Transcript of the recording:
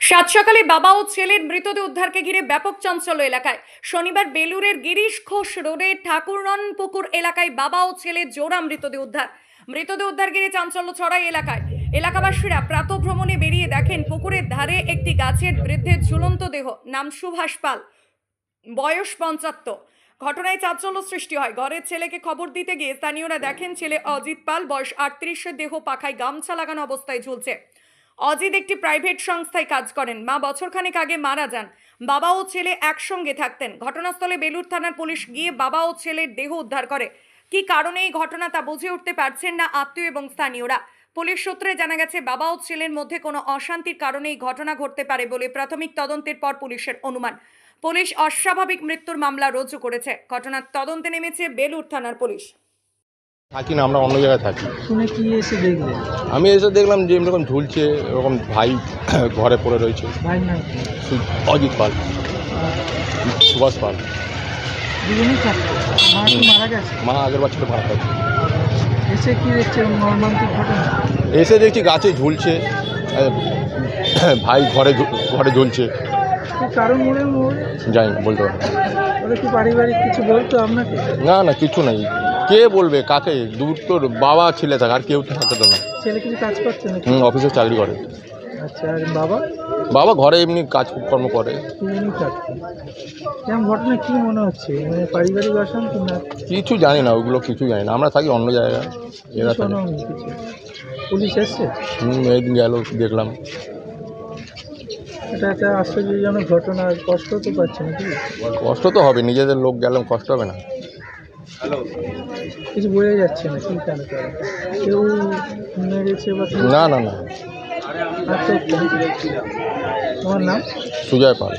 সাত সকালে বাবা ও ছেলের মৃতদেহ উদ্ধারকে ঘিরে ব্যাপক চাঞ্চল্য এলাকায়। শনিবার বেলুরের গিরিশ ঘোষ রোডে ঠাকুরনপুকুর এলাকায় বাবা ও ছেলের জোড়া মৃতদেহ উদ্ধার ঘিরে চাঞ্চল্য ছড়ায় এলাকায়। এলাকাবাসীরা প্রাতঃভ্রমণে বেরিয়ে দেখেন পুকুরের ধারে একটি গাছের বৃদ্ধের ঝুলন্ত দেহ। নাম সুভাষ পাল, বয়স ৭৫। ঘটনায় চাঞ্চল্য সৃষ্টি হয়। ঘরের ছেলেকে খবর দিতে গিয়ে স্থানীয়রা দেখেন ছেলে অজিত পাল, বয়স ৩৮, দেহ পাখায় গামছা লাগানো অবস্থায় ঝুলছে। অজিত একটি প্রাইভেট সংস্থায় কাজ করেন। মা বছরখানেক আগে মারা যান। বাবা ও ছেলে একসঙ্গে থাকতেন। ঘটনাস্থলে বেলুর থানার পুলিশ গিয়ে বাবা ও ছেলের দেহ উদ্ধার করে। কি কারণে এই ঘটনা তা বুঝে উঠতে পারছেন না আত্মীয় এবং স্থানীয়রা। পুলিশ সূত্রে জানা গেছে বাবা ও ছেলের মধ্যে কোনো অশান্তির কারণে এই ঘটনা ঘটতে পারে বলে প্রাথমিক তদন্তের পর পুলিশের অনুমান। পুলিশ অস্বাভাবিক মৃত্যুর মামলা রুজু করেছে। ঘটনার তদন্তে নেমেছে বেলুর থানার পুলিশ। থাকি না, আমরা অন্য জায়গায় থাকি। শুনে কি এসে দেখলেন? আমি এসে দেখলাম যে এরকম ঝুলছে, এরকম ভাই ঘরে পড়ে রয়েছে। ভাইয়ের নাম কি? অজিত পাল, সুভাষ পাল। দুজনেই থাকতো। মা কি মারা গেছে? মা আগের বছর মারা গেছে। এসে কি দেখছে মর্মান্তিক ঘটনা? এসে দেখছি গাছে ঝুলছে, ভাই ঘরে ঝুলছে। কি কারণ মনে যাই না, বলতে পারবো না। ওরা কি পারিবারিক কিছু বলতো আপনাকে? না কিছু নাই। কে বলবে কাকে? দূর তোর বাবা ছেলে থাকে, আর কেউ তো থাকে তো না। ছেলে কিছু কাজ করছে নাকি? অফিসে চাকরি করে। আচ্ছা, আর বাবা? বাবা ঘরে এমনি কাজকর্ম করে। দুজনেই থাকতো। কেমন ঘটনা কি মনে হচ্ছে? মানে পারিবারিক অশান্তি না? কিছু জানি না, ওইগুলো কিছু জানি না। আমরা থাকি অন্য জায়গায়, এরা থাকে। শোনো কিছু। পুলিশ এসছে? একদিন গেল, দেখলাম। এটা একটা আশ্চর্যজনক ঘটনা। আর কষ্ট তো পাচ্ছে নাকি? কষ্ট তো হবে, নিজেদের লোক গেলাম, কষ্ট হবে না? কিছু বোঝা যাচ্ছে না কি কেন করে কেউ মেরেছে বা কেউ না আত্মহত্যা? তোমার নাম? সুজয় পাল।